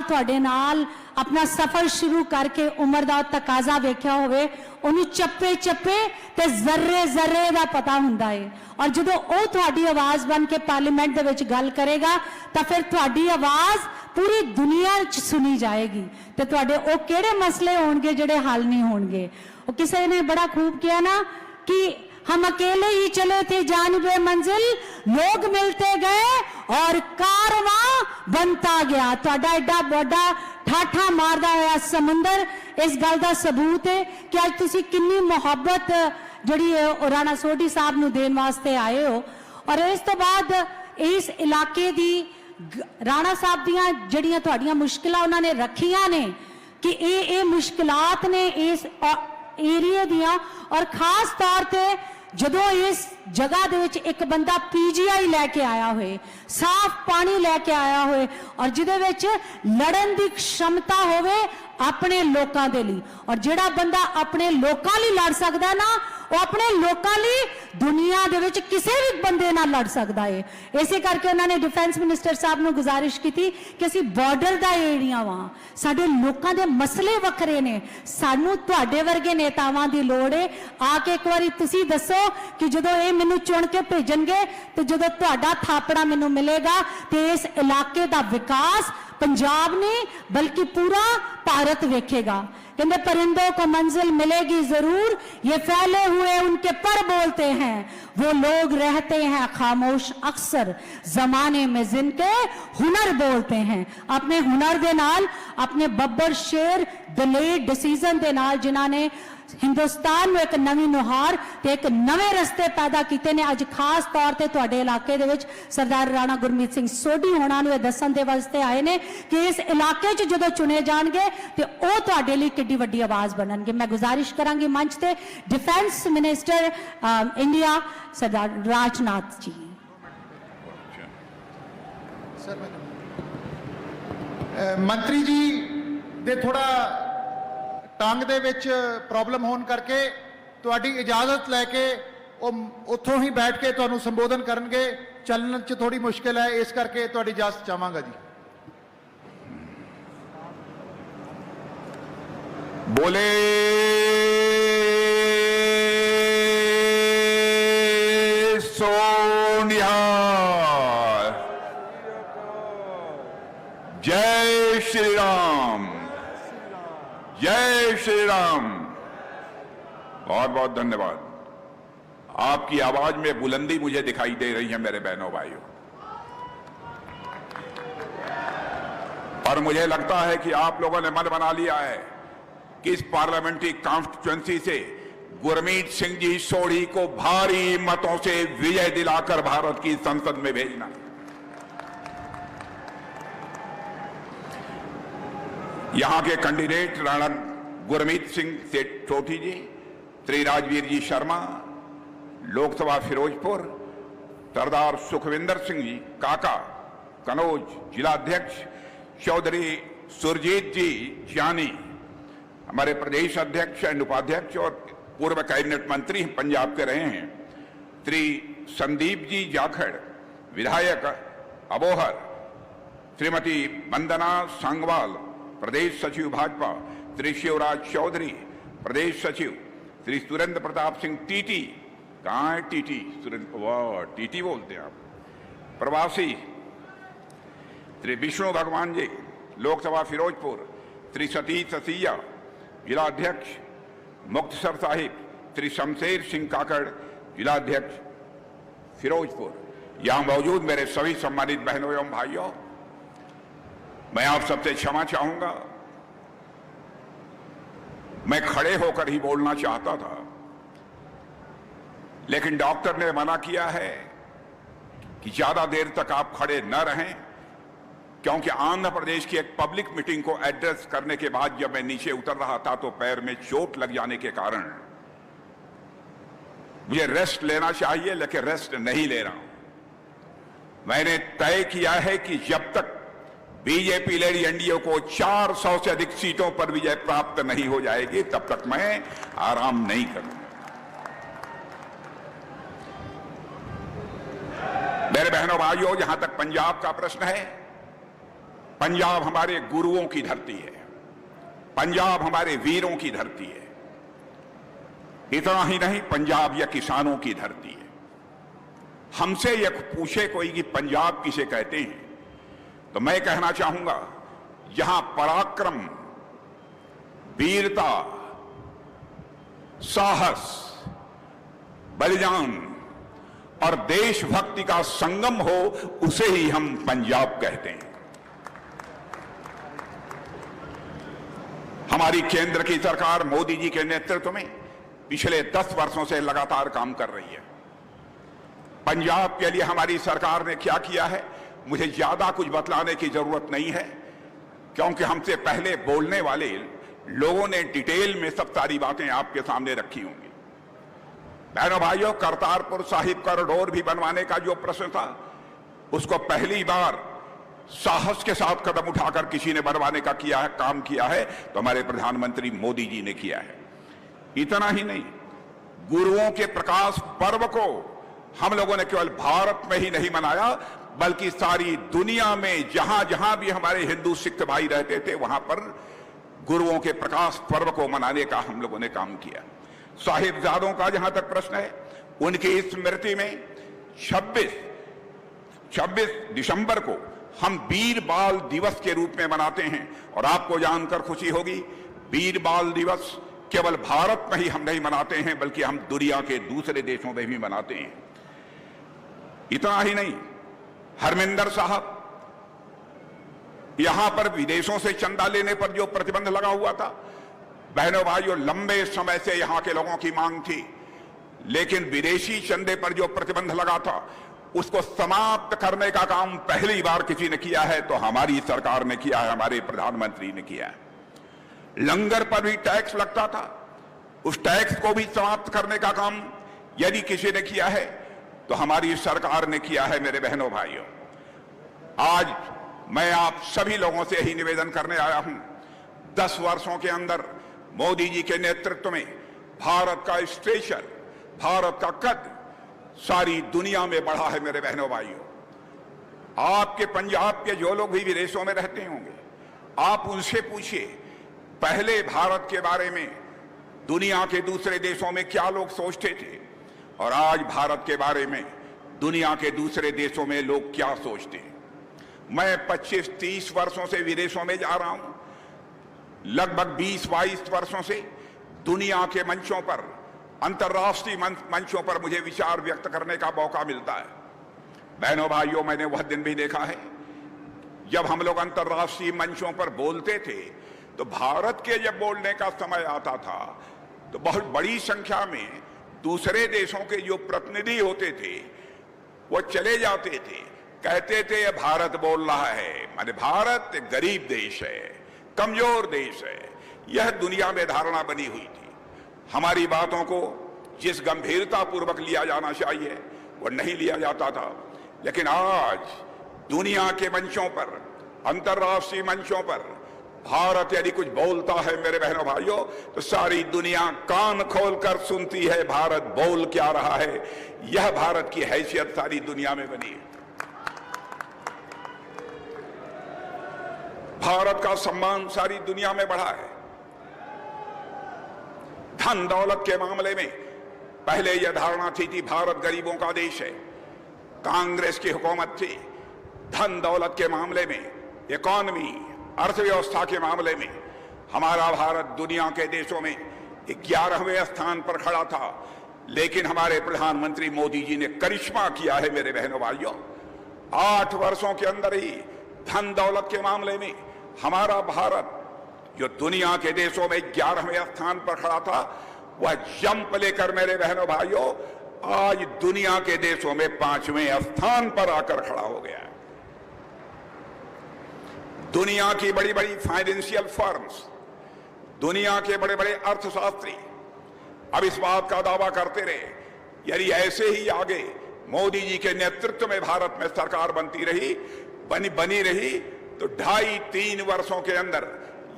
ਤੁਹਾਡੇ ਨਾਲ अपना सफर शुरू करके उम्र का तकाजा वेख्या होवे उन्हें चप्पे चप्पे ते जर्रे जर्रे का पता हुंदा है। और जो वो तुहाडी आवाज़ बन के पार्लीमेंट दे विच गल करेगा तो फिर तुहाडी आवाज़ पूरी दुनिया च सुनी जाएगी। तो तुहाडे वो किहड़े मसले होणगे जिहड़े हल नहीं होणगे। वो किसी ने बड़ा खूब किया ना कि हम अकेले ही चले थे जानिबे मंजिल, लोग मिलते गए और कारवां बनता गया। तुहाडा एडा बड़ा ठाठा मारदा होया समुंदर इस गल का सबूत है कि अज तुसी किन्नी मुहब्बत जिहड़ी राणा सोढी साहब नूं देण वास्ते आए हो। और इस तो बाद इस इलाके दी राणा साहब दियां जिहड़ियां तुहाडियां मुश्किलां उन्हां ने रखियां ने कि ये मुश्किलात ने इस एरिया दियां। और खास तौर पे जदों इस जगह दे विच एक बंदा पीजीआई लैके आया हुए, साफ पानी लैके आया हुए और जिहदे विच लड़न दी क्षमता होवे अपने लोकां दे लई। और जिहड़ा बंदा अपने लोकां लई लड़ सकदा ना वो अपने लोकां लई दुनिया दे विच किसी भी बंदे नाल लड़ सकदा है। इसे करके उन्होंने डिफेंस मिनिस्टर साहब नूं गुजारिश की थी कि असीं बॉर्डर दा एरिया वां, साडे लोकां दे मसले वखरे ने, सानूं तुहाडे वर्गे नेतावां दी लोड़ है। आके एक बारी तुसीं दसो कि जदों ये मैनूं चुन के भेजणगे तो जदों तुहाडा थापड़ा मैनूं मिलेगा तो इस इलाके दा विकास पंजाब ने बल्कि पूरा भारत वेखेगा। कहते परिंदों को मंजिल मिलेगी जरूर, ये फैले हुए उनके पर बोलते हैं, वो लोग रहते हैं खामोश अक्सर जमाने में जिनके हुनर बोलते हैं। अपने हुनर दे नाल, अपने बब्बर शेर दलेर डिसीजन दे नाल जिन्हां ने हिंदुस्तान में एक नवी नुहार ते एक नवे रस्ते पैदा किए ने। अज खास तौर पर तुहाडे इलाके दे विच सरदार राणा गुरमीत सिंह सोढी होना नूं दस्सण दे वास्ते आए ने कि इस इलाके च जदों चुने जाणगे ते ओह तुहाडे लई किड्डी वड्डी आवाज़ बनणगे। मैं गुजारिश करांगी मंच ते डिफेंस मिनिस्टर इंडिया सरदार राजनाथ जी। मंत्री जी दे थोड़ा टंग दे विच प्रॉब्लम होने करके तुहाडी इजाजत लैके उत्थों ही बैठ के तुहानूं संबोधन करनगे। चलण च थोड़ी मुश्किल है, इस करके तुहाडी इजाजत चाहांगा जी। बोले सोनिया, जय श्री राम, जय श्री राम। बहुत बहुत धन्यवाद। आपकी आवाज में बुलंदी मुझे दिखाई दे रही है मेरे बहनों भाइयों। और मुझे लगता है कि आप लोगों ने मन बना लिया है कि इस पार्लियामेंट्री कॉन्स्टिट्यूएंसी से गुरमीत सिंह जी सोढी को भारी मतों से विजय दिलाकर भारत की संसद में भेजना। यहां के कैंडिडेट राणा गुरमीत सिंह से सोढी जी, श्री राजवीर जी शर्मा लोकसभा फिरोजपुर, सरदार सुखविंदर सिंह जी काका कनौज जिला अध्यक्ष, चौधरी सुरजीत जी जानी हमारे प्रदेश अध्यक्ष एंड उपाध्यक्ष और पूर्व कैबिनेट मंत्री पंजाब के रहे हैं, श्री संदीप जी जाखड़ विधायक अबोहर, श्रीमती वंदना सांगवाल प्रदेश सचिव भाजपा, श्री शिवराज चौधरी प्रदेश सचिव, श्री सुरेंद्र प्रताप सिंह टीटी, कहाँ है टीटी, सुरेंद्र, वाह टीटी बोलते हैं आप, प्रवासी, श्री विष्णु भगवान जी लोकसभा फिरोजपुर, श्री सतीश ससिया जिला अध्यक्ष मुक्तसर साहिब, श्री शमशेर सिंह काकड़ जिला अध्यक्ष फिरोजपुर। यहां मौजूद मेरे सभी सम्मानित बहनों एवं भाइयों, मैं आप सबसे क्षमा चाहूंगा। मैं खड़े होकर ही बोलना चाहता था, लेकिन डॉक्टर ने मना किया है कि ज्यादा देर तक आप खड़े न रहें, क्योंकि आंध्र प्रदेश की एक पब्लिक मीटिंग को एड्रेस करने के बाद जब मैं नीचे उतर रहा था तो पैर में चोट लग जाने के कारण मुझे रेस्ट लेना चाहिए, लेकिन रेस्ट नहीं ले रहा हूं। मैंने तय किया है कि जब तक बीजेपी लेडी एनडीए को 400 से अधिक सीटों पर विजय प्राप्त नहीं हो जाएगी तब तक मैं आराम नहीं करूंगा। मेरे बहनों भाइयों, जहां तक पंजाब का प्रश्न है, पंजाब हमारे गुरुओं की धरती है, पंजाब हमारे वीरों की धरती है। इतना ही नहीं, पंजाब यह किसानों की धरती है। हमसे यह पूछे कोई कि पंजाब किसे कहते हैं, तो मैं कहना चाहूंगा, यहां पराक्रम, वीरता, साहस, बलिदान और देशभक्ति का संगम हो, उसे ही हम पंजाब कहते हैं। हमारी केंद्र की सरकार मोदी जी के नेतृत्व में पिछले 10 वर्षों से लगातार काम कर रही है। पंजाब के लिए हमारी सरकार ने क्या किया है, मुझे ज्यादा कुछ बतलाने की जरूरत नहीं है, क्योंकि हमसे पहले बोलने वाले लोगों ने डिटेल में सब सारी बातें आपके सामने रखी होंगी। बहनों भाइयों, करतारपुर साहिब कॉरिडोर भी बनवाने का जो प्रश्न था, उसको पहली बार साहस के साथ कदम उठाकर किसी ने बनवाने का काम किया है तो हमारे प्रधानमंत्री मोदी जी ने किया है। इतना ही नहीं, गुरुओं के प्रकाश पर्व को हम लोगों ने केवल भारत में ही नहीं मनाया, बल्कि सारी दुनिया में जहां जहां भी हमारे हिंदू सिख भाई रहते थे, वहां पर गुरुओं के प्रकाश पर्व को मनाने का हम लोगों ने काम किया। साहिबजादों का जहां तक प्रश्न है, उनकी स्मृति में 26 दिसंबर को हम वीर बाल दिवस के रूप में मनाते हैं। और आपको जानकर खुशी होगी, वीर बाल दिवस केवल भारत में ही हम नहीं मनाते हैं, बल्कि हम दुनिया के दूसरे देशों में भी मनाते हैं। इतना ही नहीं, हरमिंदर साहब, यहां पर विदेशों से चंदा लेने पर जो प्रतिबंध लगा हुआ था, बहनों भाइयों, लंबे समय से यहां के लोगों की मांग थी, लेकिन विदेशी चंदे पर जो प्रतिबंध लगा था, उसको समाप्त करने का काम पहली बार किसी ने किया है तो हमारी सरकार ने किया है, हमारे प्रधानमंत्री ने किया है। लंगर पर भी टैक्स लगता था, उस टैक्स को भी समाप्त करने का काम यदि किसी ने किया है तो हमारी सरकार ने किया है। मेरे बहनों भाइयों, आज मैं आप सभी लोगों से यही निवेदन करने आया हूं, 10 वर्षों के अंदर मोदी जी के नेतृत्व में भारत का स्टेचर, भारत का कद सारी दुनिया में बढ़ा है। मेरे बहनों भाइयों, आपके पंजाब के जो लोग भी विदेशों में रहते होंगे, आप उनसे पूछिए पहले भारत के बारे में दुनिया के दूसरे देशों में क्या लोग सोचते थे, और आज भारत के बारे में दुनिया के दूसरे देशों में लोग क्या सोचते हैं। मैं 25-30 वर्षों से विदेशों में जा रहा हूं, लगभग 20-22 वर्षों से दुनिया के मंचों पर, अंतर्राष्ट्रीय मंचों पर मुझे विचार व्यक्त करने का मौका मिलता है। बहनों भाइयों, मैंने वह दिन भी देखा है जब हम लोग अंतर्राष्ट्रीय मंचों पर बोलते थे, तो भारत के जब बोलने का समय आता था तो बहुत बड़ी संख्या में दूसरे देशों के जो प्रतिनिधि होते थे वो चले जाते थे, कहते थे ये भारत बोल रहा है, माने भारत एक गरीब देश है, कमजोर देश है। यह दुनिया में धारणा बनी हुई थी। हमारी बातों को जिस गंभीरता पूर्वक लिया जाना चाहिए वो नहीं लिया जाता था, लेकिन आज दुनिया के मंचों पर, अंतर्राष्ट्रीय मंचों पर भारत यदि कुछ बोलता है, मेरे बहनों भाइयों, तो सारी दुनिया कान खोलकर सुनती है भारत बोल क्या रहा है। यह भारत की हैसियत सारी दुनिया में बनी है। भारत का सम्मान सारी दुनिया में बढ़ा है। धन दौलत के मामले में पहले यह धारणा थी भारत गरीबों का देश है, कांग्रेस की हुकूमत थी। धन दौलत के मामले में, इकोनॉमी, अर्थव्यवस्था के मामले में हमारा भारत दुनिया के देशों में 11वें स्थान पर खड़ा था, लेकिन हमारे प्रधानमंत्री मोदी जी ने करिश्मा किया है। मेरे बहनों भाइयों, 8 वर्षों के अंदर ही धन दौलत के मामले में हमारा भारत, जो दुनिया के देशों में 11वें स्थान पर खड़ा था, वह जंप लेकर, मेरे बहनों भाइयों, आज दुनिया के देशों में 5वें स्थान पर आकर खड़ा हो गया है। दुनिया की बड़ी बड़ी फाइनेंशियल फर्म्स, दुनिया के बड़े बड़े अर्थशास्त्री अब इस बात का दावा करते रहे, यदि ऐसे ही आगे मोदी जी के नेतृत्व में भारत में सरकार बनी रही तो 2.5-3 वर्षों के अंदर,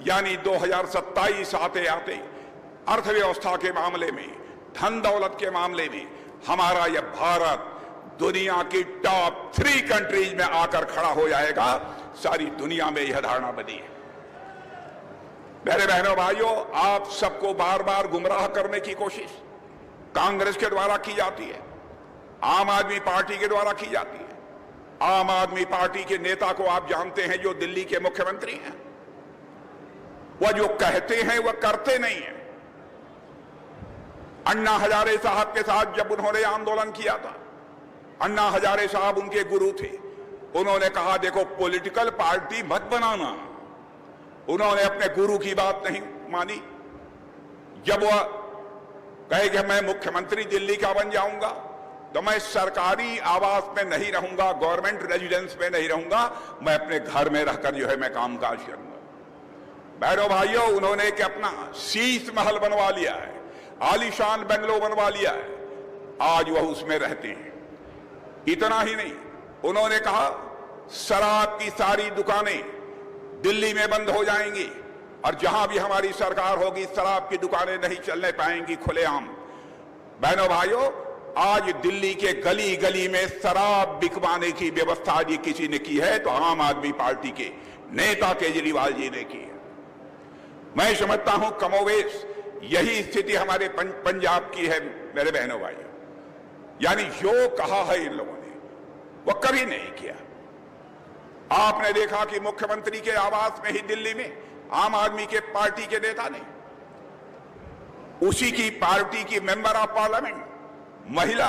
यानी 2027 आते आते अर्थव्यवस्था के मामले में, धन दौलत के मामले में हमारा यह भारत दुनिया की टॉप 3 कंट्रीज में आकर खड़ा हो जाएगा। सारी दुनिया में यह धारणा बनी है। मेरे बहनों भाइयों, आप सबको बार बार गुमराह करने की कोशिश कांग्रेस के द्वारा की जाती है, आम आदमी पार्टी के द्वारा की जाती है। आम आदमी पार्टी के नेता को आप जानते हैं, जो दिल्ली के मुख्यमंत्री हैं, वह जो कहते हैं वह करते नहीं है। अन्ना हजारे साहब के साथ जब उन्होंने आंदोलन किया था, अन्ना हजारे साहब उनके गुरु थे, उन्होंने कहा देखो पॉलिटिकल पार्टी मत बनाना। उन्होंने अपने गुरु की बात नहीं मानी। जब वह कहे कि मैं मुख्यमंत्री दिल्ली का बन जाऊंगा तो मैं सरकारी आवास में नहीं रहूंगा, गवर्नमेंट रेजिडेंस में नहीं रहूंगा, मैं अपने घर में रहकर जो है मैं कामकाज करूंगा। बहनों भाइयों, उन्होंने एक अपना शीश महल बनवा लिया है, आलीशान बंगलो बनवा लिया है, आज वह उसमें रहते हैं। इतना ही नहीं, उन्होंने कहा शराब की सारी दुकानें दिल्ली में बंद हो जाएंगी और जहां भी हमारी सरकार होगी शराब की दुकानें नहीं चलने पाएंगी खुलेआम। बहनों भाइयों, आज दिल्ली के गली गली में शराब बिकवाने की व्यवस्था यदि किसी ने की है तो आम आदमी पार्टी के नेता केजरीवाल जी ने की है। मैं समझता हूं कमोवेश यही स्थिति हमारे पंजाब की है मेरे बहनों भाइयों। यानी जो कहा है इन लोगों ने वो कभी नहीं किया। आपने देखा कि मुख्यमंत्री के आवास में ही दिल्ली में आम आदमी के पार्टी के नेता ने उसी की पार्टी की मेंबर ऑफ पार्लियामेंट महिला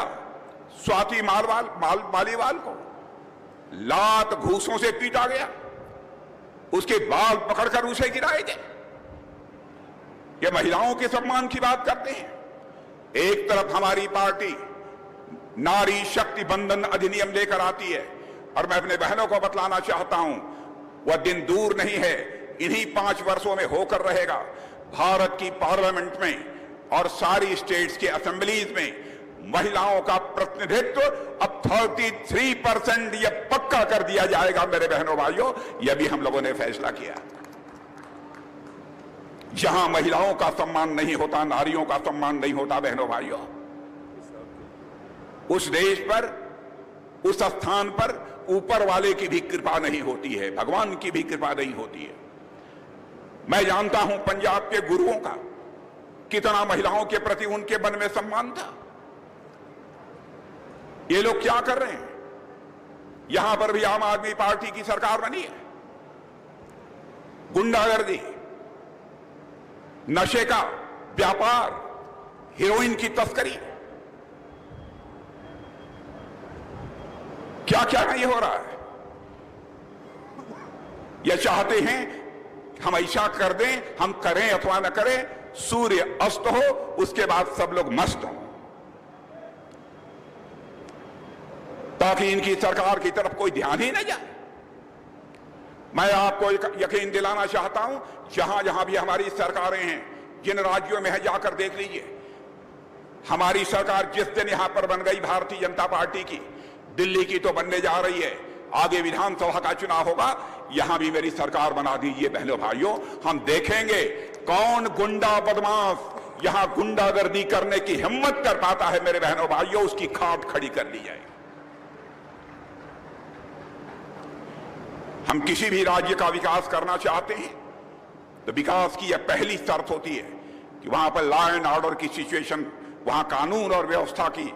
स्वाति मालीवाल को लात घूसों से पीटा गया, उसके बाल पकड़कर उसे गिराए गए। ये महिलाओं के सम्मान की बात करते हैं। एक तरफ हमारी पार्टी नारी शक्ति बंधन अधिनियम लेकर आती है और मैं अपने बहनों को बतलाना चाहता हूं वह दिन दूर नहीं है, इन्हीं 5 वर्षों में होकर रहेगा। भारत की पार्लियामेंट में और सारी स्टेट्स के असेंबलीज में महिलाओं का प्रतिनिधित्व अब 33% यह पक्का कर दिया जाएगा मेरे बहनों भाइयों। यह भी हम लोगों ने फैसला किया। जहां महिलाओं का सम्मान नहीं होता, नारियों का सम्मान नहीं होता बहनों भाइयों, उस देश पर, उस स्थान पर ऊपर वाले की भी कृपा नहीं होती है, भगवान की भी कृपा नहीं होती है। मैं जानता हूं पंजाब के गुरुओं का कितना महिलाओं के प्रति उनके मन में सम्मान था। ये लोग क्या कर रहे हैं? यहां पर भी आम आदमी पार्टी की सरकार बनी है। गुंडागर्दी, नशे का व्यापार, हेरोइन की तस्करी, क्या क्या नहीं हो रहा है। यह चाहते हैं हम ऐसा कर दें, हम करें अथवा न करें, सूर्य अस्त हो उसके बाद सब लोग मस्त हों, ताकि इनकी सरकार की तरफ कोई ध्यान ही न जाए। मैं आपको यकीन दिलाना चाहता हूं, जहां जहां भी हमारी सरकारें हैं, जिन राज्यों में है जाकर देख लीजिए। हमारी सरकार जिस दिन यहां पर बन गई भारतीय जनता पार्टी की, दिल्ली की तो बनने जा रही है, आगे विधानसभा का चुनाव होगा, यहां भी मेरी सरकार बना दीजिए बहनों भाइयों। हम देखेंगे कौन गुंडा बदमाश यहां गुंडागर्दी करने की हिम्मत कर पाता है मेरे बहनों भाइयों, उसकी खाट खड़ी कर ली जाए। हम किसी भी राज्य का विकास करना चाहते हैं तो विकास की यह पहली शर्त होती है कि वहां पर लॉ एंड ऑर्डर की सिचुएशन, वहां कानून और व्यवस्था की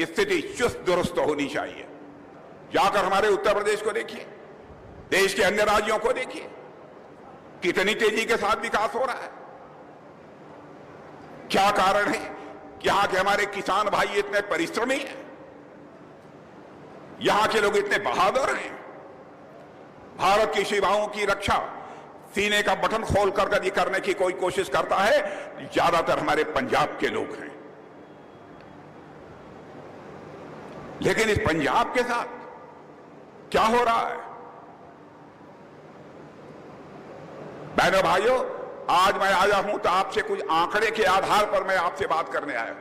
स्थिति चुस्त दुरुस्त होनी चाहिए। जाकर हमारे उत्तर प्रदेश को देखिए, देश के अन्य राज्यों को देखिए, कितनी तेजी के साथ विकास हो रहा है। क्या कारण है कि यहां के हमारे किसान भाई इतने परिश्रमी हैं, यहां के लोग इतने बहादुर हैं। भारत की सीमाओं की रक्षा सीने का बटन खोल कर यदि करने की कोई कोशिश करता है, ज्यादातर हमारे पंजाब के लोग हैं। लेकिन इस पंजाब के साथ क्या हो रहा है? बहनों भाइयों, आज मैं आया हूं तो आपसे कुछ आंकड़े के आधार पर मैं आपसे बात करने आया।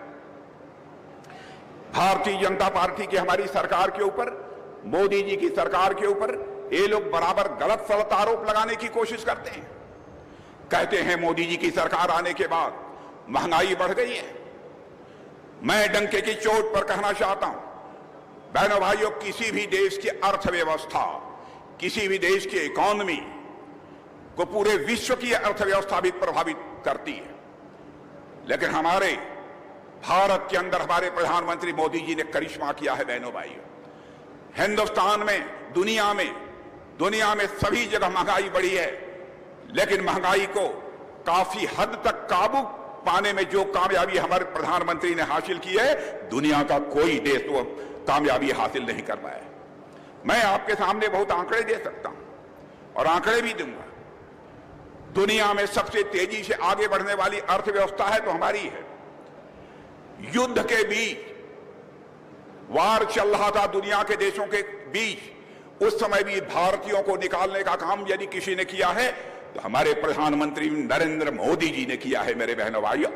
भारतीय जनता पार्टी की हमारी सरकार के ऊपर, मोदी जी की सरकार के ऊपर ये लोग बराबर गलत सलत आरोप लगाने की कोशिश करते हैं। कहते हैं मोदी जी की सरकार आने के बाद महंगाई बढ़ गई है। मैं डंके की चोट पर कहना चाहता हूं, बहनों भाइयों, किसी भी देश की अर्थव्यवस्था किसी भी देश की इकोनॉमी को पूरे विश्व की अर्थव्यवस्था भी प्रभावित करती है, लेकिन हमारे भारत के अंदर हमारे प्रधानमंत्री मोदी जी ने करिश्मा किया है। बहनों भाइयों, हिंदुस्तान में, दुनिया में सभी जगह महंगाई बढ़ी है, लेकिन महंगाई को काफी हद तक काबू पाने में जो कामयाबी हमारे प्रधानमंत्री ने हासिल की है, दुनिया का कोई देश वो कामयाबी हासिल नहीं कर पाया। मैं आपके सामने बहुत आंकड़े दे सकता हूं और आंकड़े भी दूंगा। दुनिया में सबसे तेजी से आगे बढ़ने वाली अर्थव्यवस्था है तो हमारी है। युद्ध के बीच वार चल रहा था दुनिया के देशों के बीच, उस समय भी भारतीयों को निकालने का काम यदि किसी ने किया है तो हमारे प्रधानमंत्री नरेंद्र मोदी जी ने किया है। मेरे बहनों भाइयों,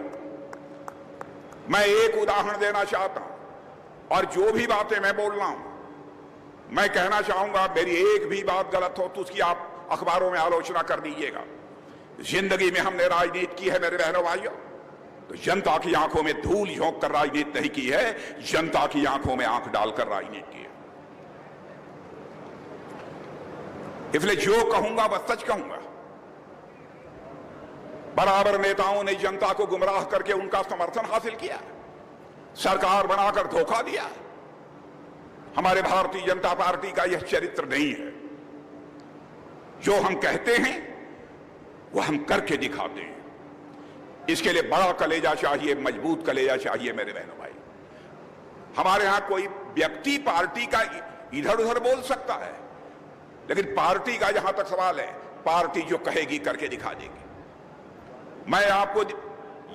मैं एक उदाहरण देना चाहता हूं और जो भी बातें मैं बोल रहा हूं मैं कहना चाहूंगा, मेरी एक भी बात गलत हो तो उसकी आप अखबारों में आलोचना कर दीजिएगा। जिंदगी में हमने राजनीति की है मेरे बहनों भाइयों, तो जनता की आंखों में धूल झोंक कर राजनीति नहीं की है, जनता की आंखों में आंख डालकर राजनीति की है। इसलिए जो कहूंगा वह सच कहूंगा। बराबर नेताओं ने जनता को गुमराह करके उनका समर्थन हासिल किया, सरकार बनाकर धोखा दिया। हमारे भारतीय जनता पार्टी का यह चरित्र नहीं है। जो हम कहते हैं वो हम करके दिखाते हैं। इसके लिए बड़ा कलेजा चाहिए, मजबूत कलेजा चाहिए मेरे बहनों भाई। हमारे यहां कोई व्यक्ति पार्टी का इधर उधर बोल सकता है, लेकिन पार्टी का जहां तक सवाल है, पार्टी जो कहेगी करके दिखा देगी। मैं आपको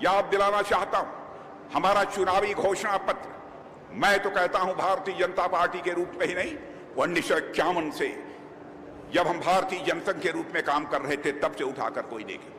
याद दिलाना चाहता हूं, हमारा चुनावी घोषणा पत्र, मैं तो कहता हूं भारतीय जनता पार्टी के रूप में ही नहीं, 1951 से जब हम भारतीय जनसंघ के रूप में काम कर रहे थे तब से उठाकर कोई देखे।